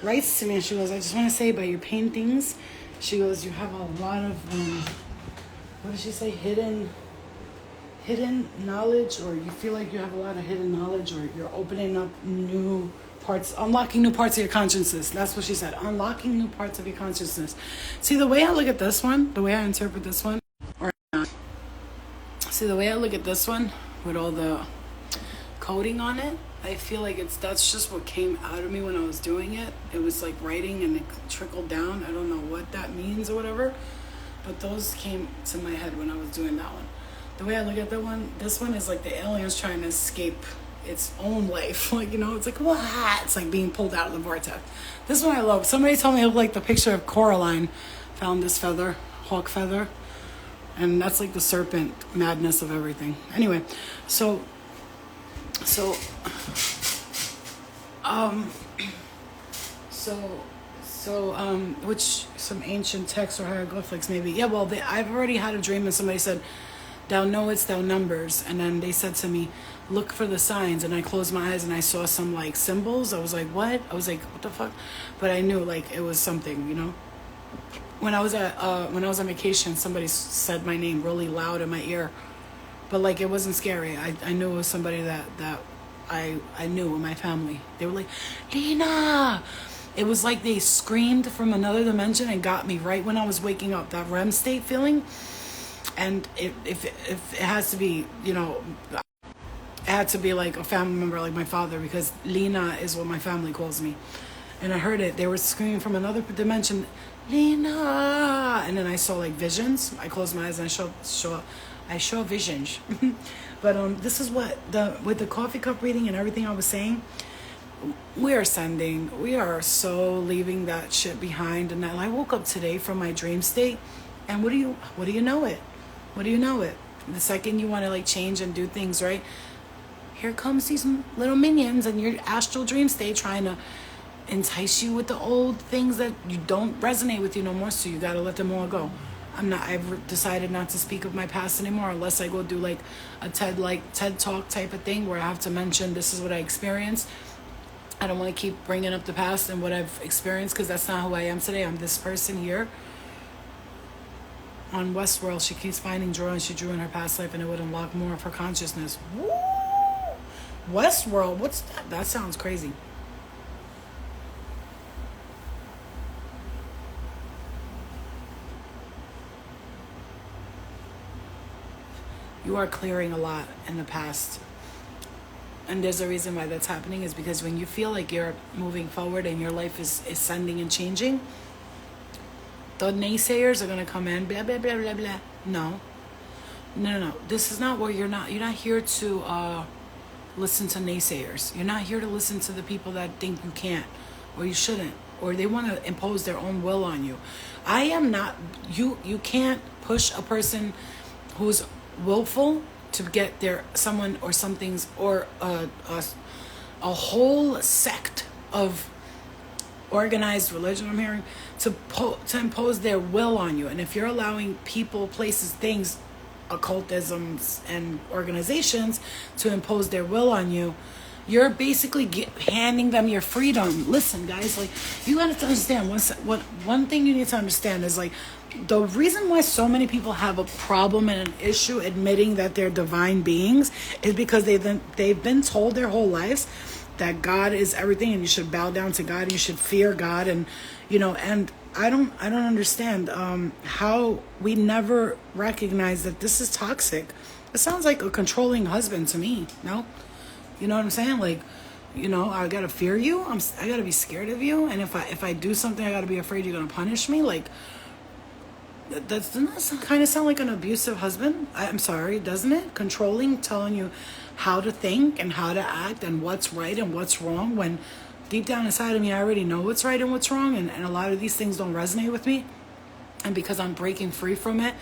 writes to me, and she goes, I just want to say about your paintings, she goes, you have a lot of, what did she say, hidden knowledge, or you feel like you have a lot of hidden knowledge, or you're opening up new parts, unlocking new parts of your consciousness. That's what she said, unlocking new parts of your consciousness. See, the way I look at this one, the way I interpret this one, the way I look at this one with all the coding on it, I feel like that's just what came out of me when I was doing it. It was like writing and it trickled down. I don't know what that means or whatever, but those came to my head when I was doing that one. The way I look at this one is like the aliens trying to escape its own life. Like, it's like, what? It's like being pulled out of the vortex. This one I love. Somebody told me it looked like the picture of Coraline found this feather, hawk feather. And that's like the serpent madness of everything. Anyway, which some ancient texts or hieroglyphics maybe. Yeah, well, I've already had a dream and somebody said, thou knowest thou numbers. And then they said to me, look for the signs. And I closed my eyes and I saw some like symbols. I was like, what? I was like, what the fuck? But I knew like it was something, When I was on vacation, somebody said my name really loud in my ear, but like it wasn't scary. I knew it was somebody that I knew in my family. They were like, Lena. It was like they screamed from another dimension and got me right when I was waking up. That REM state feeling, and if it has to be, it had to be like a family member, like my father, because Lena is what my family calls me. And I heard it. They were screaming from another dimension, Lena. And then I saw like visions. I closed my eyes and I saw visions. But this is what with the coffee cup reading and everything I was saying, we are so leaving that shit behind. And I woke up today from my dream state, and what do you know it? The second you want to like change and do things right, here comes these little minions in your astral dream state trying to entice you with the old things that you don't resonate with you no more, so you gotta let them all go. I've decided not to speak of my past anymore unless I go do like a TED Talk type of thing where I have to mention this is what I experienced. I don't want to keep bringing up the past and what I've experienced, because that's not who I am today. I'm this person here on Westworld. She keeps finding drawings she drew in her past life, and it would unlock more of her consciousness. Woo! Westworld, what's that? That sounds crazy. You are clearing a lot in the past. And there's a reason why that's happening, is because when you feel like you're moving forward and your life is ascending and changing, the naysayers are going to come in, blah, blah, blah, blah, blah. No. This is not where you're not here to listen to naysayers. You're not here to listen to the people that think you can't or you shouldn't, or they want to impose their own will on you. I am not, you can't push a person who's willful to get their someone or something's or a whole sect of organized religion, I'm hearing, to impose their will on you. And if you're allowing people, places, things, occultisms and organizations to impose their will on you, you're basically handing them your freedom. Listen, guys, like, you gotta understand one thing you need to understand is, like, the reason why so many people have a problem and an issue admitting that they're divine beings is because they've been told their whole lives that God is everything and you should bow down to God and you should fear God, and and I don't understand how we never recognize that this is toxic. It sounds like a controlling husband to me. No, you know what I'm saying? Like, I gotta fear you. I gotta be scared of you, and if I do something, I gotta be afraid you're gonna punish me. Like, doesn't that kind of sound like an abusive husband? I'm sorry, doesn't it? Controlling, telling you how to think and how to act and what's right and what's wrong, when deep down inside of me, I already know what's right and what's wrong, and a lot of these things don't resonate with me. And because I'm breaking free from it,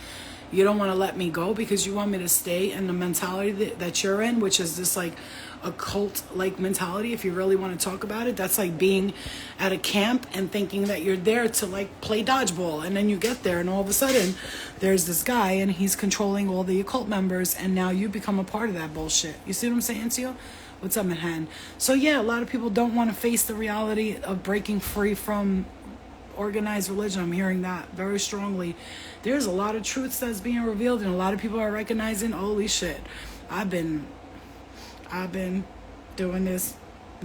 you don't want to let me go because you want me to stay in the mentality that you're in, which is this like a cult-like mentality. If you really want to talk about it, that's like being at a camp and thinking that you're there to like play dodgeball, and then you get there and all of a sudden there's this guy and he's controlling all the occult members, and now you become a part of that bullshit. You see what I'm saying to you? What's up, Manhattan? So yeah, a lot of people don't want to face the reality of breaking free from organized religion. I'm hearing that very strongly. There's a lot of truths that's being revealed, and a lot of people are recognizing, holy shit, I've been doing this,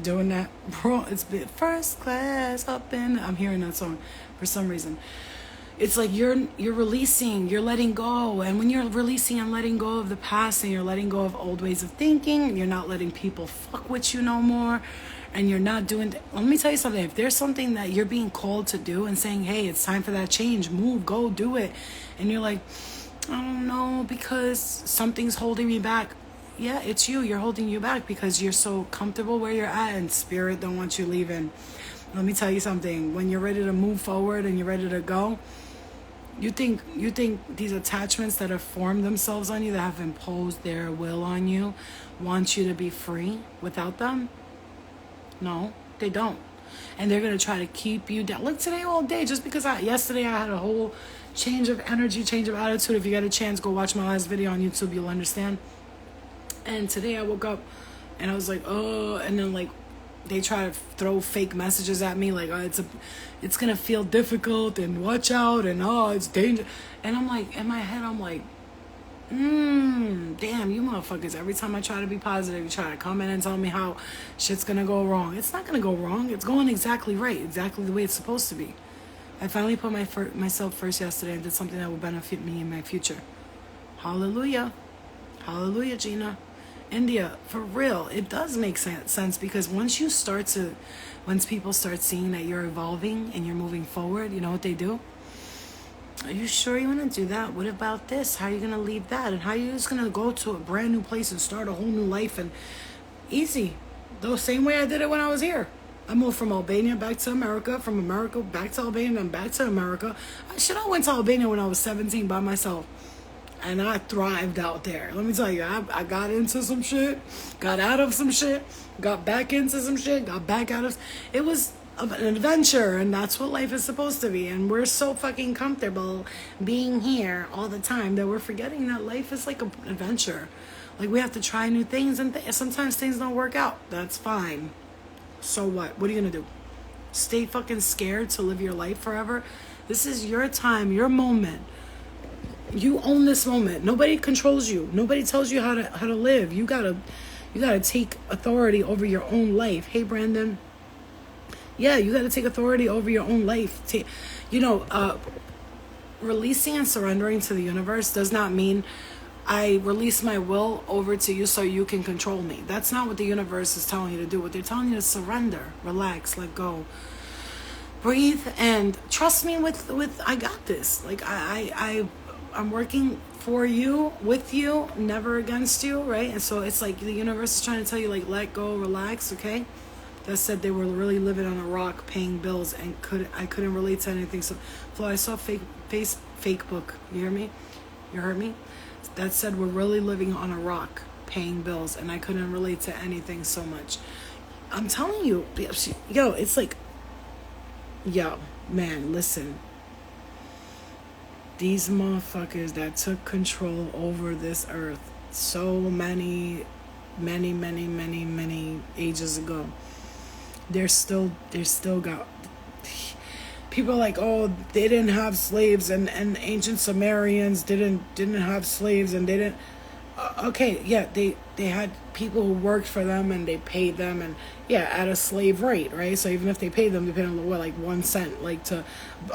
doing that, bro. It's been first class up in. I'm hearing that song for some reason. It's like you're releasing, you're letting go. And when you're releasing and letting go of the past, and you're letting go of old ways of thinking, and you're not letting people fuck with you no more, and you're not doing, let me tell you something. If there's something that you're being called to do and saying, hey, it's time for that change, move, go do it, and you're like, I don't know, because something's holding me back. Yeah, it's you're holding you back because you're so comfortable where you're at, and spirit don't want you leaving. Let me tell you something. When you're ready to move forward and you're ready to go, you think these attachments that have formed themselves on you, that have imposed their will on you, want you to be free without them? No, they don't. And they're going to try to keep you down. Look, today all day, just because yesterday I had a whole change of energy, change of attitude. If you get a chance, go watch my last video on YouTube, you'll understand. And today I woke up and I was like, oh, and then like they try to throw fake messages at me, like, oh, it's gonna feel difficult and watch out, and oh, it's dangerous. And I'm like, in my head, I'm like, damn, you motherfuckers, every time I try to be positive, you try to come in and tell me how shit's gonna go wrong. It's not gonna go wrong. It's going exactly right, exactly the way it's supposed to be. I finally put myself first yesterday and did something that will benefit me in my future. Hallelujah. Hallelujah, Gina. India, for real, it does make sense, because once people start seeing that you're evolving and you're moving forward, you know what they do? Are you sure you want to do that? What about this? How are you going to leave that? And how are you just going to go to a brand new place and start a whole new life? And easy. The same way I did it when I was here. I moved from Albania back to America, from America back to Albania, and back to America. I went to Albania when I was 17 by myself. And I thrived out there. Let me tell you, I got into some shit, got out of some shit, got back into some shit, got back out of. It was of an adventure, and that's what life is supposed to be. And we're so fucking comfortable being here all the time that we're forgetting that life is like an adventure. Like, we have to try new things, and sometimes things don't work out. That's fine. So what? What are you gonna do? Stay fucking scared to live your life forever? This is your time, your moment. You own this moment. Nobody controls you. Nobody tells you how to live. You gotta take authority over your own life. Hey, Brandon. Yeah, you gotta take authority over your own life. Releasing and surrendering to the universe does not mean I release my will over to you so you can control me. That's not what the universe is telling you to do. What they're telling you is surrender, relax, let go, breathe, and trust me with I got this. Like, I'm working for you, with you, never against you, right? And so it's like the universe is trying to tell you, like, let go, relax, okay? That said, they were really living on a rock, paying bills, and I couldn't relate to anything. So, Flo, I saw fake book. You hear me? You heard me? That said, we're really living on a rock, paying bills, and I couldn't relate to anything so much. I'm telling you, yo, it's like, yo, man, listen. These motherfuckers that took control over this earth so many ages ago, they're still got people like, oh, they didn't have slaves, and ancient Sumerians didn't have slaves, and they didn't. Okay, yeah, they had people who worked for them, and they paid them, and yeah, at a slave rate, right? So even if they paid them, they paid them, what, like 1 cent, like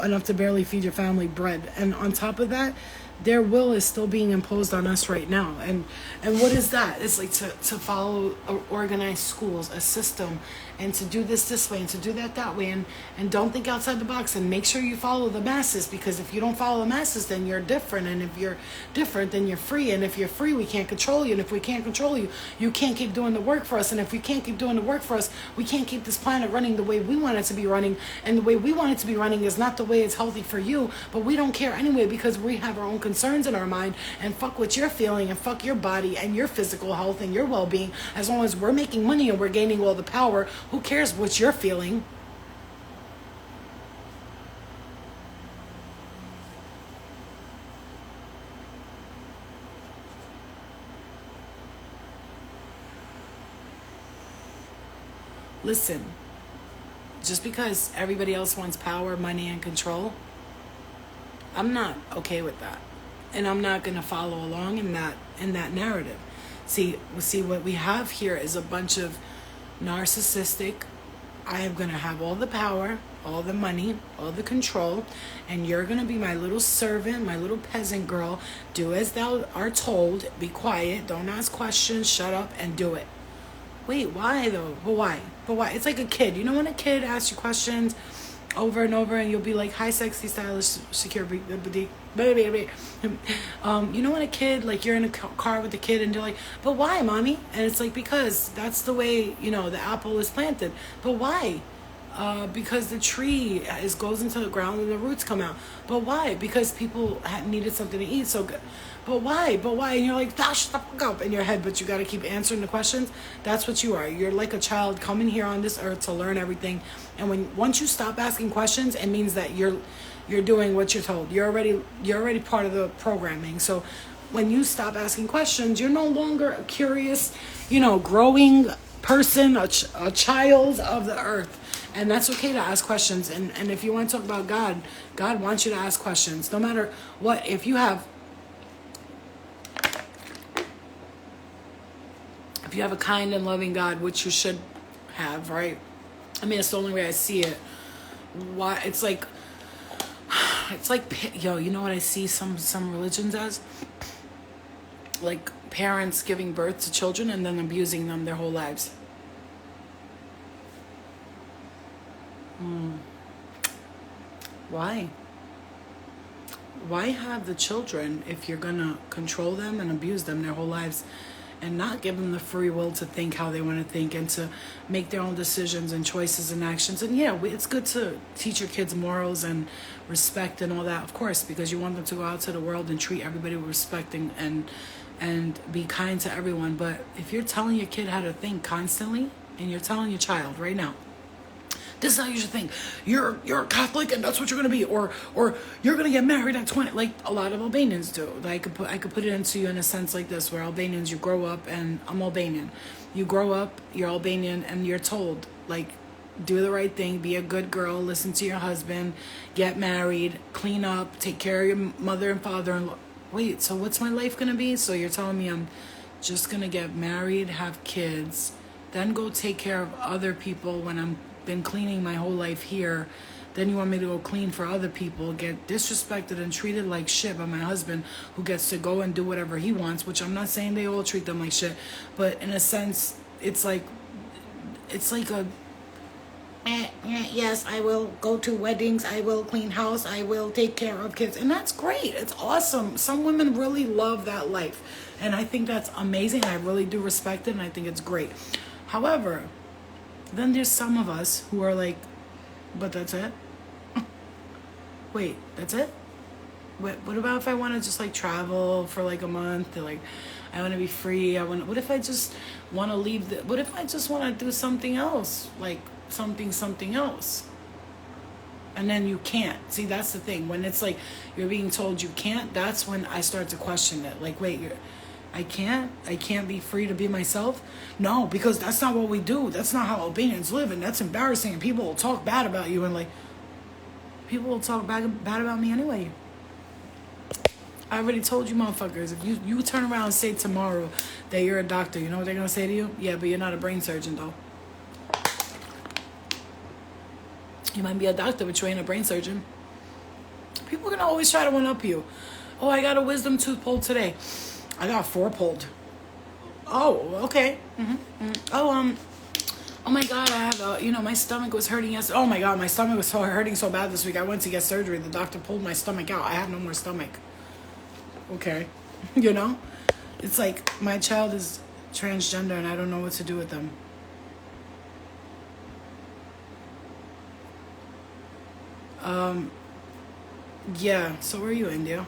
enough to barely feed your family bread. And on top of that, their will is still being imposed on us right now. And what is that? It's like to follow organized schools, a system, and to do this way and to do that way, and don't think outside the box, and make sure you follow the masses, because if you don't follow the masses, then you're different, and if you're different, then you're free, and if you're free, we can't control you, and if we can't control you, you can't keep doing the work for us, and if we can't keep doing the work for us, we can't keep this planet running the way we want it to be running, and the way we want it to be running is not the way it's healthy for you, but we don't care anyway, because we have our own concerns in our mind, and fuck what you're feeling, and fuck your body and your physical health and your well-being. As long as we're making money and we're gaining all the power, who cares what you're feeling? Listen, just because everybody else wants power, money, and control, I'm not okay with that. And I'm not going to follow along in that narrative. See, what we have here is a bunch of narcissistic, I am going to have all the power, all the money, all the control, and you're going to be my little servant, my little peasant girl. Do as thou art told. Be quiet. Don't ask questions. Shut up and do it. Wait, why though? But why? It's like a kid. You know when a kid asks you questions over and over, and you'll be like, hi, sexy, stylish, secure, you know when a kid, like, you're in a car with a kid and they're like, but why, mommy? And it's like, because that's the way, the apple is planted. But why? Because the tree goes into the ground and the roots come out. But why? Because people needed something to eat. So good. But why? And you're like, shut the fuck up in your head, but you got to keep answering the questions. That's what you are. You're like a child coming here on this earth to learn everything. And once you stop asking questions, it means that you're doing what you're told. You're already part of the programming. So when you stop asking questions, you're no longer a curious, growing person, a child of the earth. And that's okay to ask questions. And if you want to talk about God wants you to ask questions. No matter what, if you have a kind and loving God, which you should have, right? I mean, it's the only way I see it. Why? It's like, yo, you know what I see some religions as? Like parents giving birth to children and then abusing them their whole lives. Why? Why have the children if you're gonna control them and abuse them their whole lives, and not give them the free will to think how they want to think and to make their own decisions and choices and actions? And yeah, it's good to teach your kids morals and respect and all that, of course, because you want them to go out to the world and treat everybody with respect and be kind to everyone. But if you're telling your kid how to think constantly, and you're telling your child right now This is how you should think. You're a Catholic and that's what you're gonna be, or you're gonna get married at 20, like a lot of Albanians do. Like I could put it into you in a sense like this, where Albanians, you grow up, and I'm Albanian. You grow up, you're Albanian, and you're told, like, do the right thing, be a good girl, listen to your husband, get married, clean up, take care of your mother and father-in-law. Wait, so what's my life gonna be? So you're telling me I'm just gonna get married, have kids, then go take care of other people when I'm been cleaning my whole life here? Then you want me to go clean for other people, get disrespected and treated like shit by my husband, who gets to go and do whatever he wants, which I'm not saying they all treat them like shit, but in a sense, it's like a, yes, I will go to weddings, I will clean house, I will take care of kids, and that's great. It's awesome. Some women really love that life, and I think that's amazing. I really do respect it, and I think it's great. However, then there's some of us who are like, but that's it? Wait, that's it? What about if I want to just like travel for like a month? Or, like, I want to be free. What if I just want to leave? What if I just want to do something else? Like something else. And then you can't. See, that's the thing. When it's like you're being told you can't, that's when I start to question it. Like, wait, I can't be free to be myself? No, because that's not what we do. That's not how Albanians live, and that's embarrassing. And people will talk bad about you, and like, people will talk bad about me anyway. I already told you motherfuckers, if you turn around and say tomorrow that you're a doctor, you know what they're going to say to you? Yeah, but you're not a brain surgeon, though. You might be a doctor, but you ain't a brain surgeon. People are going to always try to one-up you. Oh, I got a wisdom tooth pulled today. I got 4 pulled. Oh, okay. Oh my God, I have my stomach was hurting yesterday. Oh my God, my stomach was hurting so bad this week. I went to get surgery. The doctor pulled my stomach out. I have no more stomach. Okay. It's like my child is transgender and I don't know what to do with them. Yeah, so are you, India?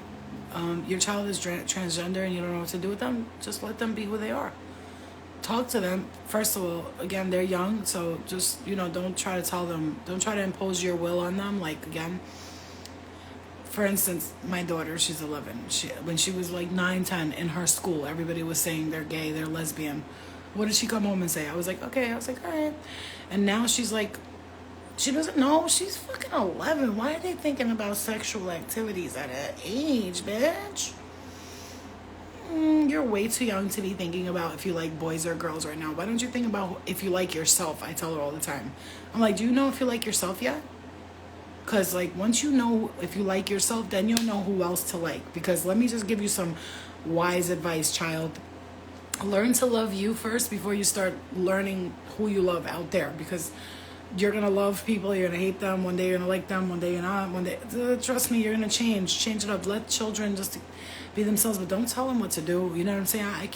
Your child is transgender and you don't know what to do with them? Just let them be who they are. Talk to them. First of all, again, they're young, so just, don't try to impose your will on them. Like, again, for instance, my daughter, she's 11. When she was like 9, 10, in her school, everybody was saying they're gay, they're lesbian. What did she come home and say? I was like, okay. I was like, all right. And now she's like, she doesn't know. She's fucking 11. Why are they thinking about sexual activities at her age, bitch? You're way too young to be thinking about if you like boys or girls right now. Why don't you think about if you like yourself? I tell her all the time. I'm like, do you know if you like yourself yet? Because, like, once you know if you like yourself, then you'll know who else to like. Because let me just give you some wise advice, child. Learn to love you first before you start learning who you love out there. Because you're going to love people, you're going to hate them. One day you're going to like them, one day you're not. Trust me, you're going to change it up. Let children just be themselves, but don't tell them what to do. You know what I'm saying? I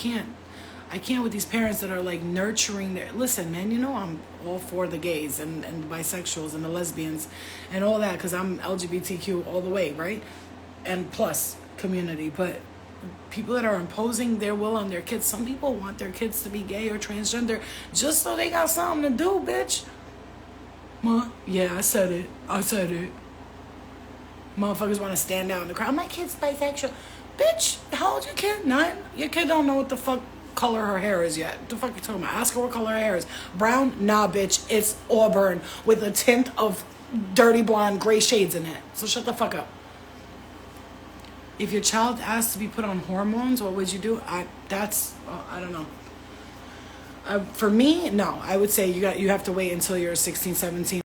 can't with these parents that are like nurturing listen, man, I'm all for the gays and bisexuals and the lesbians and all that, because I'm LGBTQ all the way, right? And plus community. But people that are imposing their will on their kids, some people want their kids to be gay or transgender just so they got something to do, bitch. Yeah, I said it. Motherfuckers want to stand out in the crowd. My kid's bisexual. Bitch, how old your kid? 9? Your kid don't know what the fuck color her hair is yet. What the fuck you talking about? Ask her what color her hair is. Brown? Nah, bitch. It's auburn with a tint of dirty blonde gray shades in it. So shut the fuck up. If your child asked to be put on hormones, what would you do? I don't know. For me, no. I would say you have to wait until you're 16, 17.